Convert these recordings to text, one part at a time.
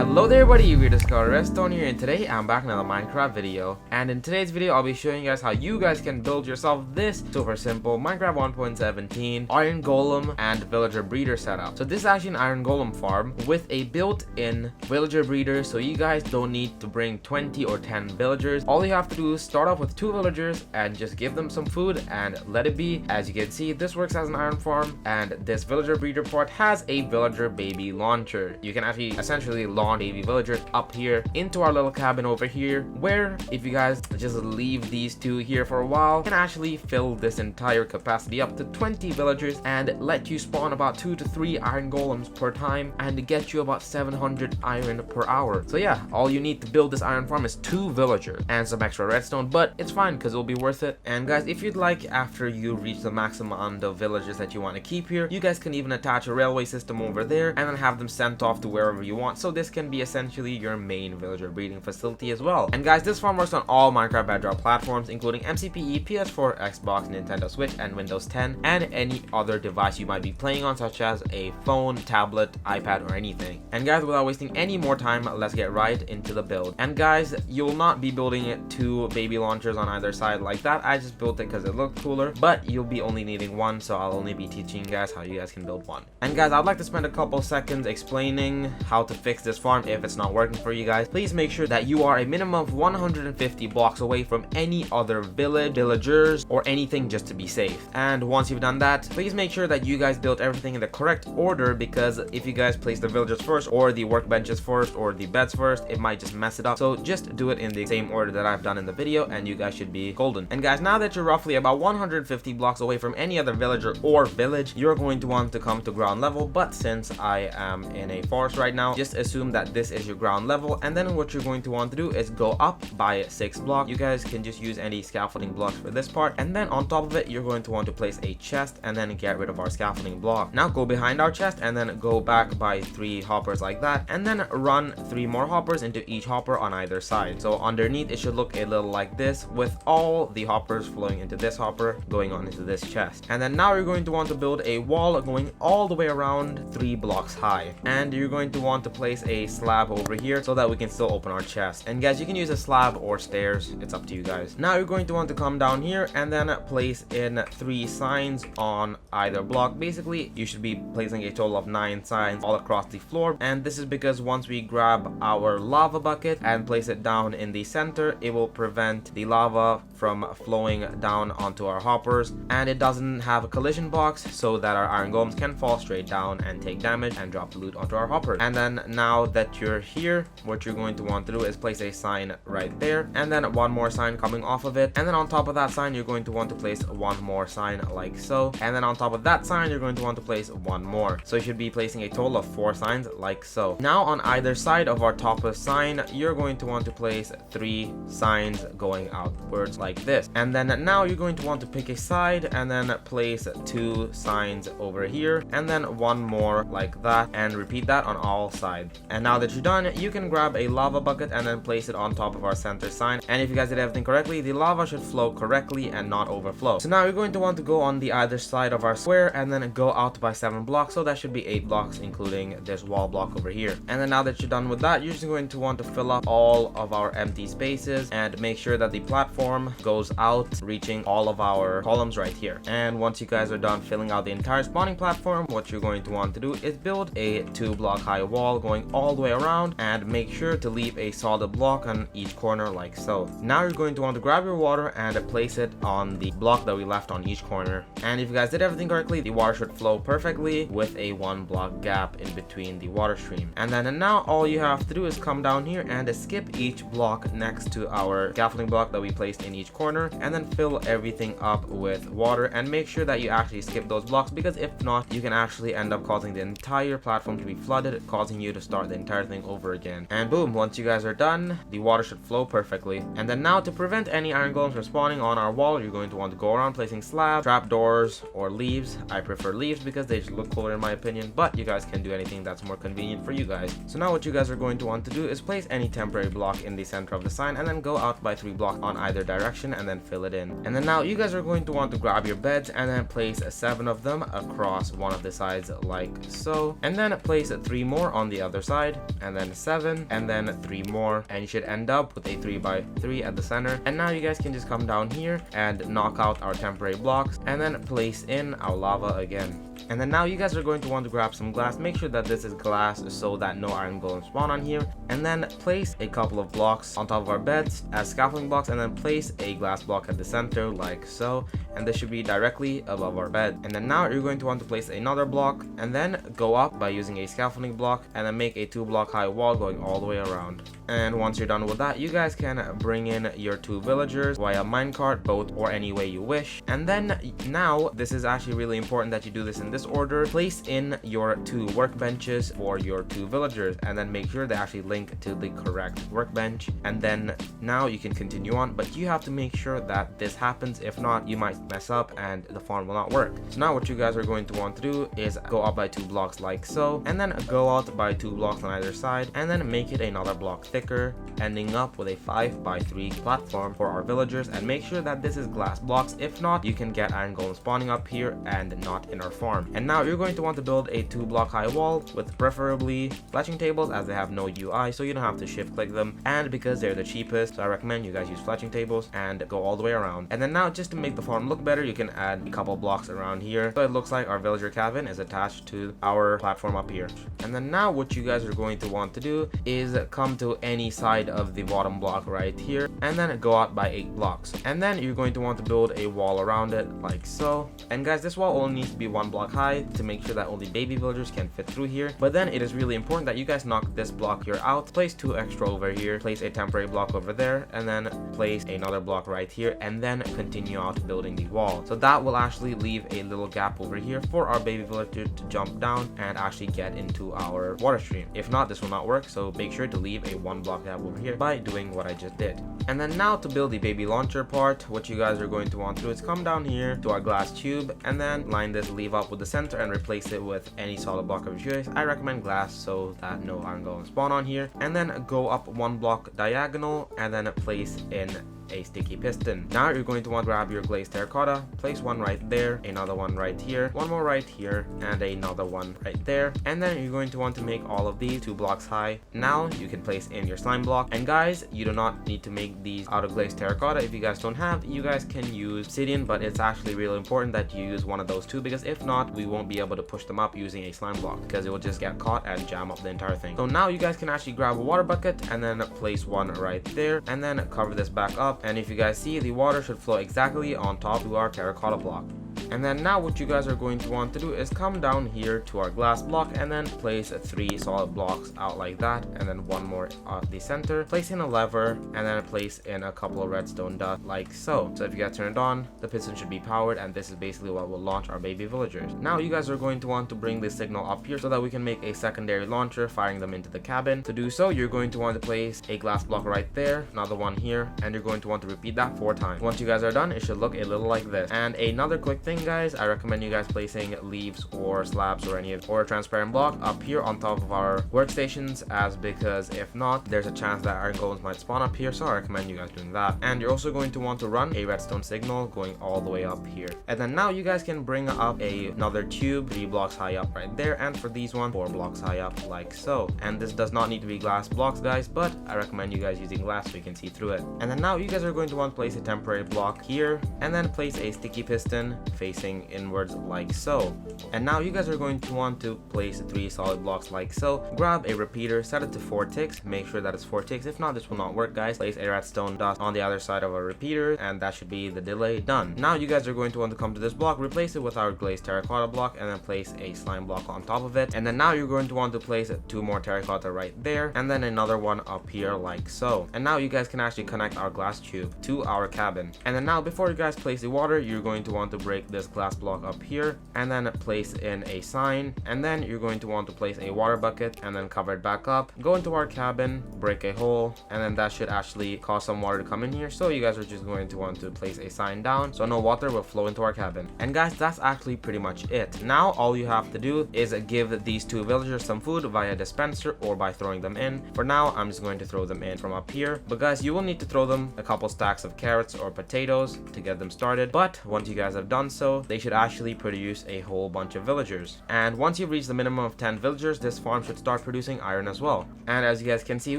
Hello there everybody, we discovered Redstone here, and today I'm back in another Minecraft video. And in today's video I'll be showing you guys how you guys can build yourself this super simple Minecraft 1.17 iron golem and villager breeder setup. So this is actually an iron golem farm with a built-in villager breeder, so you guys don't need to bring 20 or 10 villagers. All you have to do is start off with 2 villagers and just give them some food and let it be. As you can see, this works as an iron farm, and this villager breeder port has a villager baby launcher. You can actually essentially launch baby villagers up here into our little cabin over here, where if you guys just leave these 2 here for a while, you can actually fill this entire capacity up to 20 villagers and let you spawn about 2 to 3 iron golems per time and get you about 700 iron per hour. So yeah, all you need to build this iron farm is 2 villagers and some extra redstone, but it's fine because it'll be worth it. And guys, if you'd like, after you reach the maximum amount of villagers that you want to keep here, you guys can even attach a railway system over there and then have them sent off to wherever you want. So this can be essentially your main villager breeding facility as well. And guys, this farm works on all Minecraft Bedrock platforms, including MCPE, PS4, Xbox, Nintendo Switch, and Windows 10, and any other device you might be playing on, such as a phone, tablet, iPad, or anything. And guys, without wasting any more time, let's get right into the build. And guys, you'll not be building it 2 baby launchers on either side like that. I just built it because it looked cooler, but you'll be only needing 1, so I'll only be teaching you guys how you guys can build 1. And guys, I'd like to spend a couple seconds explaining how to fix this farm if it's not working for you guys. Please make sure that you are a minimum of 150 blocks away from any other villagers, or anything, just to be safe. And once you've done that, please make sure that you guys built everything in the correct order, because if you guys place the villagers first, or the workbenches first, or the beds first, it might just mess it up. So just do it in the same order that I've done in the video and you guys should be golden. And guys, now that you're roughly about 150 blocks away from any other villager or village, you're going to want to come to ground level. But since I am in a forest right now, just assume that this is your ground level, and then what you're going to want to do is go up by 6 blocks. You guys can just use any scaffolding blocks for this part, and then on top of it you're going to want to place a chest and then get rid of our scaffolding block. Now go behind our chest and then go back by 3 hoppers like that, and then run 3 more hoppers into each hopper on either side. So underneath it should look a little like this, with all the hoppers flowing into this hopper going on into this chest. And then now you're going to want to build a wall going all the way around 3 blocks high, and you're going to want to place a slab over here so that we can still open our chest. And guys, you can use a slab or stairs, it's up to you guys. Now you're going to want to come down here and then place in 3 signs on either block. Basically, you should be placing a total of 9 signs all across the floor, and this is because once we grab our lava bucket and place it down in the center, it will prevent the lava from flowing down onto our hoppers, and it doesn't have a collision box so that our iron golems can fall straight down and take damage and drop the loot onto our hoppers. And then now that you're here, what you're going to want to do is place a sign right there, and then 1 more sign coming off of it, and then on top of that sign you're going to want to place 1 more sign like so, and then on top of that sign you're going to want to place 1 more. So you should be placing a total of 4 signs like so. Now on either side of our topmost sign you're going to want to place 3 signs going outwards like this. And then now you're going to want to pick a side and then place 2 signs over here, and then 1 more like that, and repeat that on all sides. And now that you're done, you can grab a lava bucket and then place it on top of our center sign, and if you guys did everything correctly, the lava should flow correctly and not overflow. So now you're going to want to go on the either side of our square and then go out by 7 blocks, so that should be 8 blocks including this wall block over here. And then now that you're done with that, you're just going to want to fill up all of our empty spaces and make sure that the platform goes out, reaching all of our columns right here. And once you guys are done filling out the entire spawning platform, what you're going to want to do is build a 2 block high wall going all the way around, and make sure to leave a solid block on each corner like so. Now you're going to want to grab your water and place it on the block that we left on each corner. And if you guys did everything correctly, the water should flow perfectly with a 1 block gap in between the water stream. And then now all you have to do is come down here and skip each block next to our scaffolding block that we placed in each corner, and then fill everything up with water, and make sure that you actually skip those blocks, because if not, you can actually end up causing the entire platform to be flooded, causing you to start the entire thing over again. And boom, once you guys are done, the water should flow perfectly. And then now, to prevent any iron golems from spawning on our wall, you're going to want to go around placing slabs, trapdoors, or leaves. I prefer leaves because they just look cooler in my opinion, but you guys can do anything that's more convenient for you guys. So now what you guys are going to want to do is place any temporary block in the center of the sign, and then go out by 3 blocks on either direction and then fill it in. And then now you guys are going to want to grab your beds and then place 7 of them across one of the sides like so, and then place 3 more on the other side, side, and then 7, and then 3 more, and you should end up with a 3 by 3 at the center. And now you guys can just come down here and knock out our temporary blocks and then place in our lava again. And then now you guys are going to want to grab some glass. Make sure that this is glass so that no iron golems spawn on here. And then place a couple of blocks on top of our beds as scaffolding blocks, and then place a glass block at the center like so. And this should be directly above our bed. And then now you're going to want to place another block and then go up by using a scaffolding block, and then make a 2-block high wall going all the way around. And once you're done with that, you guys can bring in your 2 villagers via minecart, boat, or any way you wish. And then now this is actually really important that you do this in this order. Place in your 2 workbenches for your 2 villagers, and then make sure they actually link to the correct workbench. And then now you can continue on, but you have to make sure that this happens. If not, you might mess up and the farm will not work. So now what you guys are going to want to do is go up by 2 blocks like so, and then go out by 2 blocks on either side, and then make it another block thicker, ending up with a 5 by 3 platform for our villagers. And make sure that this is glass blocks. If not, you can get iron golem spawning up here and not in our farm. And now you're going to want to build a 2-block high wall with preferably fletching tables, as they have no UI, so you don't have to shift click them, and because they're the cheapest, so I recommend you guys use fletching tables and go all the way around. And then now, just to make the farm look better, you can add a couple blocks around here so it looks like our villager cabin is attached to our platform up here. And then now what you guys are going to want to do is come to any side of the bottom block right here, and then go out by 8 blocks. And then you're going to want to build a wall around it like so. And guys, this wall only needs to be 1 block high to make sure that only baby villagers can fit through here. But then it is really important that you guys knock this block here out, place 2 extra over here, place a temporary block over there, and then place another block right here, and then continue out building the wall. So that will actually leave a little gap over here for our baby villager to jump down and actually get into our water stream. If not, this will not work, so make sure to leave a 1 block gap over here by doing what I just did. And then now to build the baby launcher part, what you guys are going to want to do is come down here to our glass tube, and then line this leaf up with the center and replace it with any solid block of your choice. I recommend glass so that no iron golem spawn on here. And then go up 1 block diagonal, and then place in a sticky piston. Now you're going to want to grab your glazed terracotta, place 1 right there, another 1 right here, 1 more right here, and another 1 right there. And then you're going to want to make all of these 2 blocks high. Now you can place in your slime block. And guys, you do not need to make these out of glazed terracotta. If you guys don't have, you guys can use obsidian, but it's actually really important that you use one of those 2, because if not, we won't be able to push them up using a slime block, because it will just get caught and jam up the entire thing. So now you guys can actually grab a water bucket and then place 1 right there, and then cover this back up. And if you guys see, the water should flow exactly on top of our terracotta block. And then now what you guys are going to want to do is come down here to our glass block, and then place 3 solid blocks out like that, and then 1 more at the center, place in a lever, and then place in a couple of redstone dots like so. So if you guys turn it on, the piston should be powered, and this is basically what will launch our baby villagers. Now you guys are going to want to bring this signal up here so that we can make a secondary launcher, firing them into the cabin. To do so, you're going to want to place a glass block right there, another 1 here, and you're going to want to repeat that 4 times. Once you guys are done, it should look a little like this. And another quick thing, guys, I recommend you guys placing leaves or slabs or a transparent block up here on top of our workstations, as because if not, there's a chance that iron golems might spawn up here, so I recommend you guys doing that. And you're also going to want to run a redstone signal going all the way up here. And then now you guys can bring up another tube 3 blocks high up right there, and for these 4 blocks high up like so. And this does not need to be glass blocks, guys, but I recommend you guys using glass so you can see through it. And then now you guys are going to want to place a temporary block here, and then place a sticky piston facing inwards like so. And now you guys are going to want to place 3 solid blocks like so. Grab a repeater, set it to 4 ticks, make sure that it's 4 ticks. If not, this will not work, guys. Place a redstone dot on the other side of our repeater, and that should be the delay done. Now you guys are going to want to come to this block, replace it with our glazed terracotta block, and then place a slime block on top of it. And then now you're going to want to place 2 more terracotta right there, and then another 1 up here like so. And now you guys can actually connect our glass tube to our cabin. And then now, before you guys place the water, you're going to want to break this glass block up here, and then place in a sign. And then you're going to want to place a water bucket, and then cover it back up, go into our cabin, break a hole, and then that should actually cause some water to come in here. So you guys are just going to want to place a sign down so no water will flow into our cabin. And guys, that's actually pretty much it. Now all you have to do is give these 2 villagers some food via dispenser or by throwing them in. For now, I'm just going to throw them in from up here, but guys, you will need to throw them a couple stacks of carrots or potatoes to get them started. But once you guys have done so, so, they should actually produce a whole bunch of villagers. And once you reach the minimum of 10 villagers, this farm should start producing iron as well. And as you guys can see,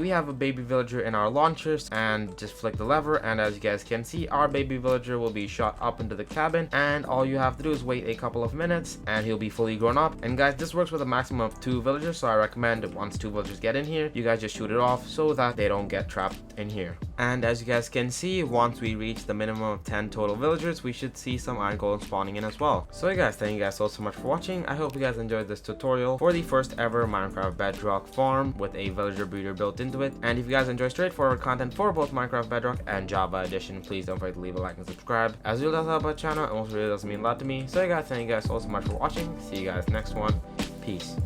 we have a baby villager in our launchers, and just flick the lever, and as you guys can see, our baby villager will be shot up into the cabin, and all you have to do is wait a couple of minutes and he'll be fully grown up. And guys, this works with a maximum of 2 villagers, so I recommend once 2 villagers get in here, you guys just shoot it off so that they don't get trapped in here. And as you guys can see, once we reach the minimum of 10 total villagers, we should see some iron golems spawning in as well. So hey guys, thank you guys so much for watching. I hope you guys enjoyed this tutorial for the first ever Minecraft Bedrock farm with a villager breeder built into it. And if you guys enjoy straightforward content for both Minecraft Bedrock and Java Edition, please don't forget to leave a like and subscribe, as it really does help our channel and also really does mean a lot to me. So hey guys, thank you guys so much for watching. See you guys next one. Peace.